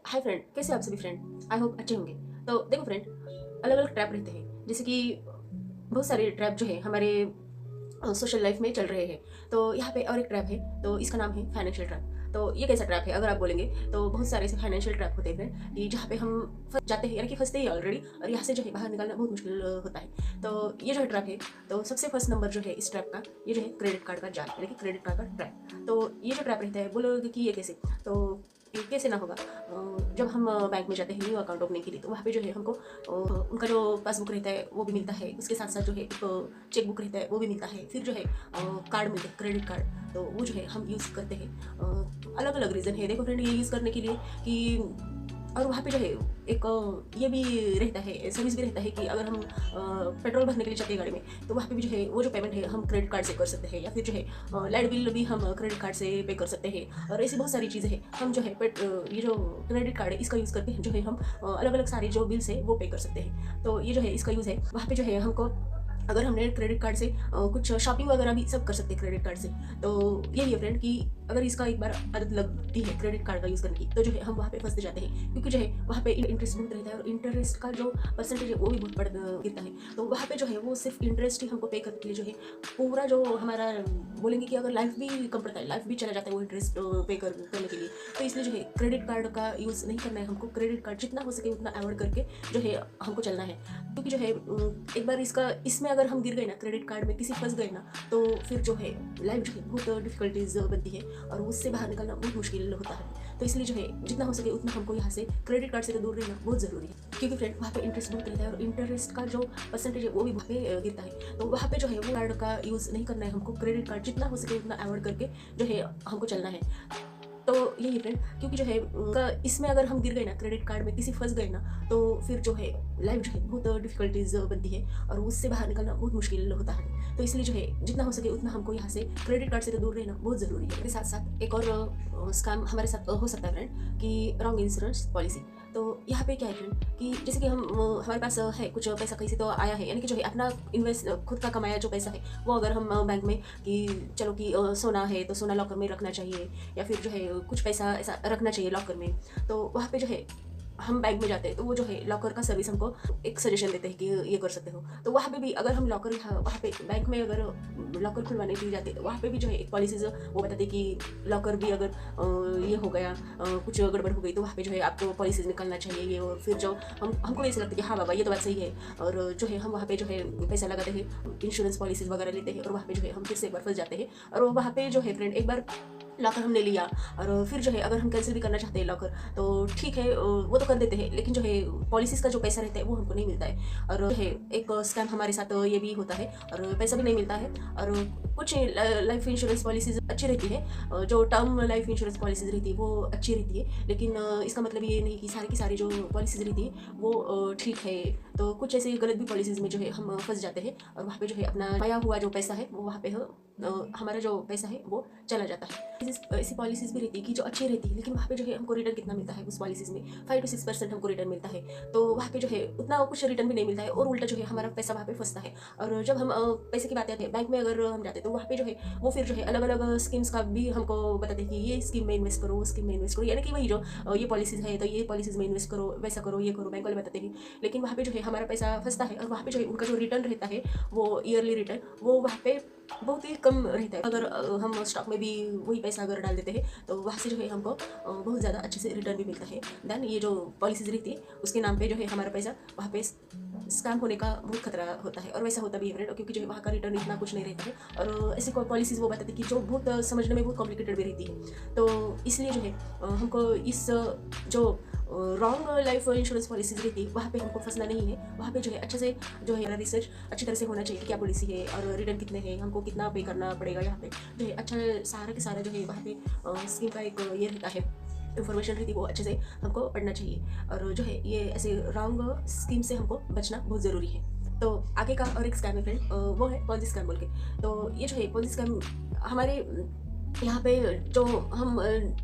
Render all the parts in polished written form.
Hi friend, कैसे आप सभी फ्रेंड? आई होप अच्छे होंगे। तो देखो फ्रेंड, अलग अलग ट्रैप रहते हैं, जैसे कि बहुत सारे ट्रैप जो है हमारे सोशल लाइफ में चल रहे हैं। तो यहाँ पे और एक ट्रैप है, तो इसका नाम है फाइनेंशियल ट्रैप। तो ये कैसा ट्रैप है अगर आप बोलेंगे, तो बहुत सारे ऐसे फाइनेंशियल ट्रैप होते हैं फ्रेंड कि जहाँ पे हम फंस जाते हैं, यानी कि फंसते ही ऑलरेडी, और यहाँ से जो है बाहर निकालना बहुत मुश्किल होता है। तो ये जो है ट्रैप है, तो सबसे फर्स्ट नंबर जो है इस ट्रैप का, ये जो है क्रेडिट कार्ड का जाल, यानी कि क्रेडिट कार्ड का ट्रैप। तो ये जो ट्रैप रहता है, बोलोगे कि ये कैसे? तो ये कैसे ना होगा, जब हम बैंक में जाते हैं न्यू अकाउंट ओपनिंग के लिए, तो वहाँ पे जो है हमको उनका जो पासबुक रहता है वो भी मिलता है, उसके साथ साथ जो है एक चेक बुक रहता है वो भी मिलता है, फिर जो है कार्ड मिलते हैं, क्रेडिट कार्ड। तो वो जो है हम यूज़ करते हैं। अलग अलग रीज़न है, देखो फ्रेंड, ये यूज़ करने के लिए कि, और वहाँ पे जो है एक ये भी रहता है, सर्विस भी रहता है कि अगर हम पेट्रोल भरने के लिए जाते हैं गाड़ी में, तो वहाँ पे भी जो है वो जो पेमेंट है हम क्रेडिट कार्ड से कर सकते हैं, या फिर जो है लाइट बिल भी हम क्रेडिट कार्ड से पे कर सकते हैं। और ऐसी बहुत सारी चीज़ें हैं, हम जो है ये जो क्रेडिट कार्ड है इसका यूज़ करके जो है हम अलग अलग सारी जो बिल्स है वो पे कर सकते हैं। तो ये जो है इसका यूज़ है, वहाँ पे जो है हमको, अगर हमने क्रेडिट कार्ड से कुछ शॉपिंग वगैरह भी सब कर सकते हैं क्रेडिट कार्ड से। तो यही है फ्रेंड कि अगर इसका एक बार आदत लगती है क्रेडिट कार्ड का यूज़ करने की, तो जो है हम वहाँ पे फंसते जाते हैं, क्योंकि जो है वहाँ पे इंटरेस्ट बहुत रहता है, और इंटरेस्ट का जो परसेंटेज है वो भी बहुत बढ़ गिरता है। तो वहाँ पे जो है वो सिर्फ इंटरेस्ट ही हमको पे करने के लिए जो है पूरा जो हमारा, बोलेंगे कि अगर लाइफ भी कम पड़ता है, लाइफ भी चला जाता है वो इंटरेस्ट पे करने के लिए। तो इसलिए जो है क्रेडिट कार्ड का यूज़ नहीं करना है हमको, क्रेडिट कार्ड जितना हो सके उतना अवॉइड करके जो है हमको चलना है। क्योंकि जो है एक बार इसमें अगर हम गिर गए ना, क्रेडिट कार्ड में किसी फंस गए ना, तो फिर जो है लाइफ जो है बहुत डिफिकल्टीज बनती है, और उससे बाहर निकलना बहुत मुश्किल होता है। तो इसलिए जो है जितना हो सके उतना हमको यहाँ से क्रेडिट कार्ड से तो दूर रहना बहुत ज़रूरी है, क्योंकि फ्रेंड वहाँ पे इंटरेस्ट बहुत रहता है, और इंटरेस्ट का जो परसेंटेज है वो भी वहाँ पे गिरता है। तो वहाँ पे जो है वो कार्ड का यूज़ नहीं करना है हमको, क्रेडिट कार्ड जितना हो सके उतना अवॉइड करके जो है हमको चलना है। तो यही फ्रेंड, क्योंकि जो है इसमें अगर हम गिर गए ना, क्रेडिट कार्ड में किसी फंस गए ना, तो फिर जो है लाइफ जो है बहुत डिफिकल्टीज बनती है, और उससे बाहर निकलना बहुत मुश्किल होता है। तो इसलिए जो है जितना हो सके उतना हमको यहाँ से क्रेडिट कार्ड से तो दूर रहना बहुत ज़रूरी है। इसके साथ साथ एक और स्कैम हमारे साथ हो सकता है फ्रेंड कि रॉन्ग इंश्योरेंस पॉलिसी। तो यहाँ पे क्या है फ्रेंड कि जैसे कि हम हमारे पास है कुछ पैसा कहीं से तो आया है, यानी कि जो है अपना इन्वेस्ट खुद का कमाया जो पैसा है वो अगर हम बैंक में, कि चलो कि सोना है तो सोना लॉकर में रखना चाहिए, या फिर जो है कुछ पैसा ऐसा रखना चाहिए लॉकर में। तो वहाँ पे जो है हम बैंक में जाते हैं, तो वो जो है लॉकर का सर्विस हमको एक सजेशन देते हैं कि ये कर सकते हो। तो वहाँ पे भी अगर हम लॉकर, वहाँ पे बैंक में अगर लॉकर खुलवाने के लिए जाते हैं, तो वहाँ पे भी जो है एक पॉलिसीज वो बताते हैं कि लॉकर भी अगर ये हो गया, कुछ गड़बड़ हो गई, तो वहाँ पे जो है आपको पॉलिसीज निकालना चाहिए ये। और फिर जो हमको भी ऐसा लगता है कि हाँ बाबा ये तो बात सही है, और जो है हम वहाँ पे जो है पैसा लगाते हैं, इंश्योरेंस पॉलिसीज वगैरह लेते हैं, और वहाँ पे जो है हम फिर से एक बार फंस जाते हैं। और वहाँ पे जो है फ्रेंड एक बार लॉकर हमने लिया, और फिर जो है अगर हम कैंसिल भी करना चाहते हैं लॉकर, तो ठीक है वो तो कर देते हैं, लेकिन जो है पॉलिसीज़ का जो पैसा रहता है वो हमको नहीं मिलता है। और जो है एक स्कैम हमारे साथ ये भी होता है, और पैसा भी नहीं मिलता है। और कुछ लाइफ इंश्योरेंस पॉलिसीज अच्छी रहती है, जो टर्म लाइफ इंश्योरेंस पॉलिसीज रहती है वो अच्छी रहती है, लेकिन इसका मतलब ये नहीं कि सारी की सारी जो पॉलिसीज रहती है वो ठीक है। तो कुछ ऐसे गलत भी पॉलिसीज में जो है हम फंस जाते हैं, और वहाँ पे जो है अपना आया हुआ जो पैसा है वो वहाँ पे हमारा जो पैसा है वो चला जाता है। ऐसी पॉलिसीज भी रहती है कि जो अच्छी रहती है, लेकिन वहाँ पे जो है हमको रिटर्न कितना मिलता है उस पॉलिसीज में, 5 to 6% हमको रिटर्न मिलता है। तो वहाँ पे जो है उतना कुछ रिटर्न भी नहीं मिलता है, और उल्टा जो है हमारा पैसा वहाँ पे फंसता है। और जब हम पैसे की बात आती है बैंक में अगर हम जाते हैं, तो वहाँ पे जो है वो फिर जो है अलग अलग स्कीम्स का भी हमको बताते हैं कि ये स्कीम में इन्वेस्ट करो, वो स्कीम में इन्वेस्ट करो, यानी कि वही जो ये पॉलिसीज है तो ये पॉलिसीज में इन्वेस्ट करो, वैसा करो, ये करो, बैंक वाले बताते हैं। लेकिन वहाँ पे जो है हमारा पैसा फंसता है, और वहाँ पे जो है उनका जो रिटर्न रहता है वो ईयरली रिटर्न वो वहाँ पे बहुत ही कम रहता है। अगर हम स्टॉक में भी वही पैसा अगर डाल देते हैं, तो वहाँ से जो है हमको बहुत ज़्यादा अच्छे से रिटर्न भी मिलता है। देन ये जो पॉलिसीज रहती है उसके नाम पे जो है हमारा पैसा वहाँ पे स्कैम होने का बहुत खतरा होता है, और वैसा होता भी है फ्रेंड, क्योंकि जो है वहाँ का रिटर्न इतना कुछ नहीं रहता है। और ऐसी कोई पॉलिसीज वो बताती है कि जो बहुत समझने में बहुत कॉम्प्लिकेटेड भी रहती है। तो इसलिए जो है हमको इस जो रॉन्ग लाइफ इंश्योरेंस पॉलिसीज रहती है वहाँ पे हमको फंसना नहीं है। वहाँ पे जो है अच्छे से जो है रिसर्च अच्छी तरह से होना चाहिए कि क्या पॉलिसी है और रिटर्न कितने हैं, हमको कितना पे करना पड़ेगा। यहाँ पे जो है अच्छा सारा के सारा जो है वहाँ पे स्कीम का एक ये रहता है, इन्फॉर्मेशन रहती है, वो अच्छे से हमको पढ़ना चाहिए। और जो है ये ऐसे रॉन्ग स्कीम से हमको बचना बहुत ज़रूरी है। तो आगे का और एक स्कैम है फ्रेंड, वो है पॉन्जी स्कैम बोल के। तो ये जो है पॉन्जी स्कैम हमारे यहाँ पे जो हम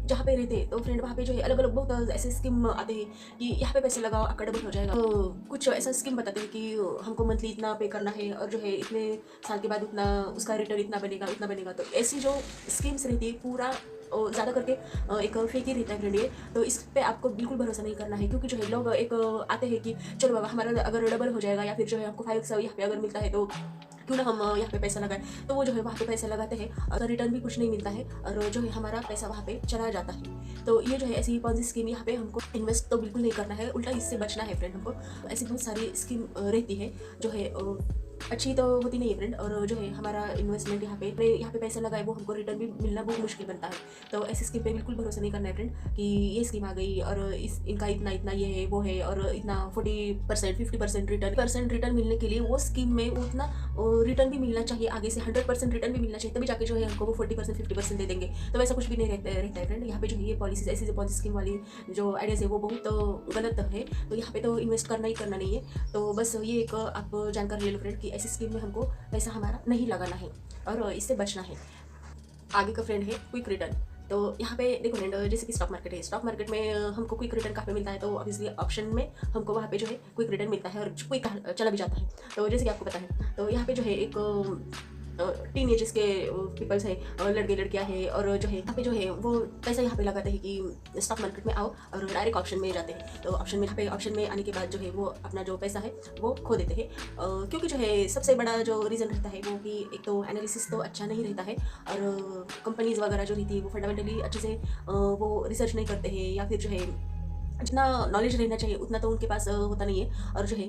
जहाँ पे रहते हैं, तो फ्रेंड वहाँ पे जो है अलग अलग बहुत ऐसे स्कीम आते हैं कि यहाँ पे पैसे लगाओ आपका डबल हो जाएगा। तो कुछ ऐसा स्कीम बताते हैं कि हमको मंथली इतना पे करना है, और जो है इतने साल के बाद उतना उसका रिटर्न इतना बनेगा उतना बनेगा। तो ऐसी जो स्कीम्स रहती है पूरा ज़्यादा करके एक फेक ही रहता है फ्रेंड ये। तो इस पे आपको बिल्कुल भरोसा नहीं करना है, क्योंकि जो है लोग एक आते हैं कि चलो बाबा हमारा अगर डबल हो जाएगा या फिर जो है हमको 5 यहाँ पे अगर मिलता है तो क्यों ना हम यहाँ पे पैसा लगाएं। तो वो जो है वहाँ पे पैसा लगाते हैं और रिटर्न भी कुछ नहीं मिलता है और जो है हमारा पैसा वहाँ पे चला जाता है। तो ये जो है ऐसी पॉन्जी स्कीम, यहाँ पे हमको इन्वेस्ट तो बिल्कुल नहीं करना है, उल्टा इससे बचना है फ्रेंड हमको। ऐसी बहुत सारी स्कीम रहती है जो है अच्छी तो होती नहीं है फ्रेंड, और जो है हमारा इन्वेस्टमेंट यहाँ पे पैसा लगाए वो हमको रिटर्न भी मिलना बहुत मुश्किल बनता है। तो ऐसी स्कीम पे बिल्कुल भरोसा नहीं करना है फ्रेंड कि ये स्कीम आ गई और इनका इतना इतना ये है वो है और इतना 40% 50% रिटर्न मिलने के लिए वो स्कीम में उतना रिटर्न भी मिलना चाहिए, आगे से 100% रिटर्न भी मिलना चाहिए, तभी जाके जो है हमको वो 40% 50% दे देंगे। तो वैसा कुछ भी नहीं रहता है फ्रेंड। यहाँ पे जो है ये पॉलिसीज ऐसी पॉलिसी स्कीम वाली जो आइडियाज है वो बहुत गलत है। तो यहाँ पे तो इन्वेस्ट करना ही करना नहीं है। तो बस ये एक आप जानकारी ले लो फ्रेंड कि ऐसी स्कीम में हमको पैसा हमारा नहीं लगाना है और इससे बचना है। आगे का फ्रेंड है क्विक रिटर्न। तो यहाँ पे देखो फ्रेंड, जैसे कि स्टॉक मार्केट है, स्टॉक मार्केट में हमको क्विक रिटर्न कहाँ पे मिलता है, तो ऑब्वियसली ऑप्शन में हमको वहाँ पे जो है क्विक रिटर्न मिलता है और क्विक चला भी जाता है। तो जैसे कि आपको पता है, तो यहाँ पे जो है एक टीन एजेस के पीपल्स हैं, लड़के लड़कियाँ हैं, और जो है यहाँ पे जो है वो पैसा यहाँ पे लगाते हैं कि स्टॉक मार्केट में आओ और डायरेक्ट ऑप्शन में जाते हैं। तो ऑप्शन में यहाँ पे ऑप्शन में आने के बाद जो है वो अपना जो पैसा है वो खो देते हैं, क्योंकि जो है सबसे बड़ा जो रीज़न रहता है वो कि एक तो एनालिसिस तो अच्छा नहीं रहता है और कंपनीज वगैरह जो रहती है वो फंडामेंटली अच्छे से वो रिसर्च नहीं करते हैं, या फिर जो है जितना नॉलेज रहना चाहिए उतना तो उनके पास होता नहीं है। और जो है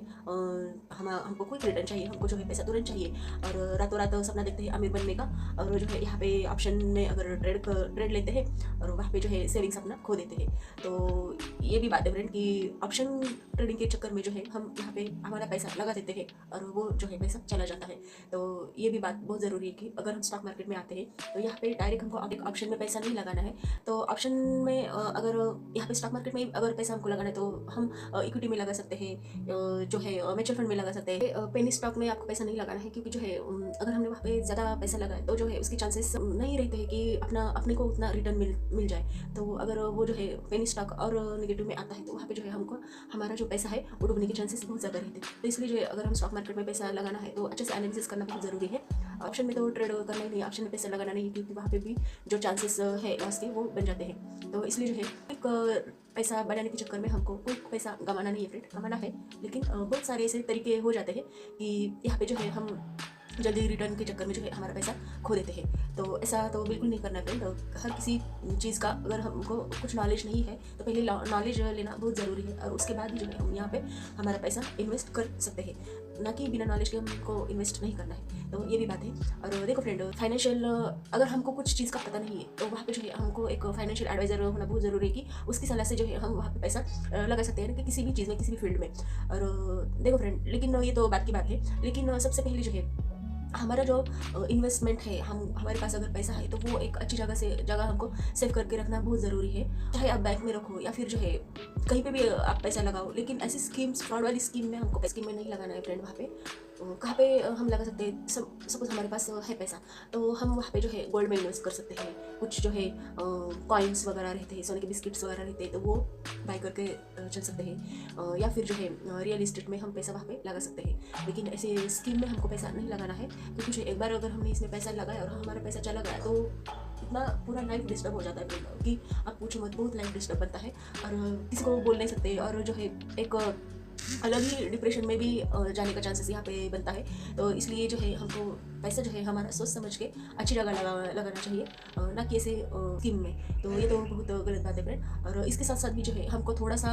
हमको क्विक रिटर्न चाहिए, हमको जो है पैसा तुरंत चाहिए और रातों रात सपना देखते हैं अमीर बनने का, और जो है यहाँ पे ऑप्शन में अगर ट्रेड लेते हैं और वहाँ पे जो है सेविंग्स अपना खो देते हैं। तो ये भी बात है फ्रेंड कि ऑप्शन ट्रेडिंग के चक्कर में जो है हम यहाँ पे हमारा पैसा लगा देते हैं और वो जो है पैसा चला जाता है। तो ये भी बात बहुत ज़रूरी है कि अगर हम स्टॉक मार्केट में आते हैं तो यहाँ पे डायरेक्ट हमको ऑप्शन में पैसा नहीं लगाना है। तो ऑप्शन में अगर यहाँ पे स्टॉक मार्केट में अगर पैसा हमको लगाना है तो हम इक्विटी में लगा सकते हैं, जो है म्यूचुअल फंड में लगा सकते हैं। पेनी स्टॉक में आपको पैसा नहीं लगाना है, क्योंकि जो है अगर हमने वहाँ पे ज़्यादा पैसा लगाया तो जो है उसके चांसेस नहीं रहते हैं कि अपने को उतना रिटर्न मिल जाए। तो अगर वो जो है पेनी स्टॉक और नेगेटिव में आता है तो वहाँ पे जो है हमको हमारा जो पैसा है वो डूबने के चांसेस बहुत ज़्यादा रहते हैं। तो इसलिए जो है अगर हम स्टॉक मार्केट में पैसा लगाना है तो अच्छे से एनालिसिस करना बहुत ज़रूरी है। ऑप्शन में तो ट्रेड करना ही नहीं, ऑप्शन में पैसा लगाना नहीं, क्योंकि वहाँ पे भी जो चांसेस है लॉस के वो बन जाते हैं। तो इसलिए जो है एक पैसा बनाने के चक्कर में हमको कोई पैसा गंवाना नहीं है फ्रेंड, कमाना है, लेकिन बहुत सारे ऐसे तरीके हो जाते हैं कि यहाँ पे जो है हम जल्दी रिटर्न के चक्कर में जो है हमारा पैसा खो देते हैं। तो ऐसा तो बिल्कुल नहीं करना फ्रेंड। हर किसी चीज़ का अगर हमको कुछ नॉलेज नहीं है तो पहले नॉलेज लेना बहुत ज़रूरी है, और उसके बाद ही जो है हम यहाँ पे हमारा पैसा इन्वेस्ट कर सकते हैं, ना कि बिना नॉलेज के हमको इन्वेस्ट नहीं करना है। तो ये भी बात है। और देखो फ्रेंड, फाइनेंशियल अगर हमको कुछ चीज़ का पता नहीं है तो वहाँ पे जो है हमको एक फाइनेंशियल एडवाइजर होना बहुत ज़रूरी है कि उसकी सलाह से जो है हम वहाँ पे पैसा लगा सकते हैं कि किसी भी चीज़ में, किसी भी फील्ड में। और देखो फ्रेंड, लेकिन ये तो बात की बात है, लेकिन सबसे पहले जो है हमारा जो इन्वेस्टमेंट है, हमारे पास अगर पैसा है तो वो एक अच्छी जगह हमको सेव करके रखना बहुत ज़रूरी है। चाहे आप बैंक में रखो या फिर जो है कहीं पे भी आप पैसा लगाओ, लेकिन ऐसी स्कीम्स, फ्रॉड वाली स्कीम में हमको स्कीम में नहीं लगाना है फ्रेंड। वहाँ पे कहाँ पे हम लगा सकते हैं, सपोज हमारे पास है पैसा तो हम वहाँ पे जो है गोल्ड में इन्वेस्ट कर सकते हैं। कुछ जो है कॉइन्स वगैरह रहते हैं, सोने के बिस्किट्स वगैरह रहते हैं, तो वो बाय करके चल सकते हैं। या फिर जो है रियल इस्टेट में हम पैसा वहाँ पे लगा सकते हैं। लेकिन ऐसे स्कीम में हमको पैसा नहीं लगाना है, क्योंकि जो एक बार अगर हमने इसमें पैसा लगाया और हमारा पैसा चला गया तो इतना पूरा लाइफ डिस्टर्ब हो जाता है कि आप पूछो मत, बहुत लाइफ डिस्टर्ब बनता है और किसी को बोल नहीं सकते, और जो है एक अलग ही डिप्रेशन में भी जाने का चांसेस यहाँ पे बनता है। तो इसलिए जो है हमको पैसा जो है हमारा सोच समझ के अच्छी जगह लगाना चाहिए, ना कि ऐसे स्कीम में। तो ये तो बहुत गलत बात है फ्रेंड। और इसके साथ साथ भी जो है हमको थोड़ा सा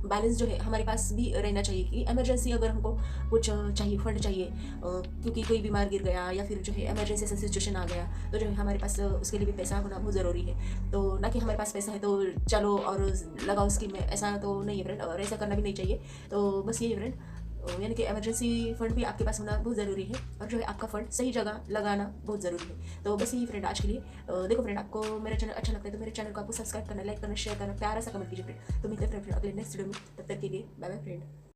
बैलेंस जो है हमारे पास भी रहना चाहिए कि इमरजेंसी अगर हमको कुछ चाहिए, फंड चाहिए, क्योंकि कोई बीमार गिर गया या फिर जो है इमरजेंसी ऐसा सिचुएशन आ गया, तो जो है हमारे पास उसके लिए भी पैसा होना बहुत ज़रूरी है। तो ना कि हमारे पास पैसा है तो चलो और लगाओ स्कीम में, ऐसा तो नहीं है फ्रेंड, और ऐसा करना भी नहीं चाहिए। तो बस यही फ्रेंड, यानी कि इमरजेंसी फंड भी आपके पास होना बहुत ज़रूरी है, और जो है आपका फंड सही जगह लगाना बहुत ज़रूरी है। तो बस यही फ्रेंड आज के लिए। देखो फ्रेंड, आपको मेरा चैनल अच्छा लगता है तो मेरे चैनल को आपको सब्सक्राइब करना, लाइक करना, शेयर करना, प्यारा सा कमेंट कीजिए फ्रेंड। तो मिलते हैं फ्रेंड अगले नेक्स्ट वीडियो में, तब तक के लिए बाय बाय फ्रेंड।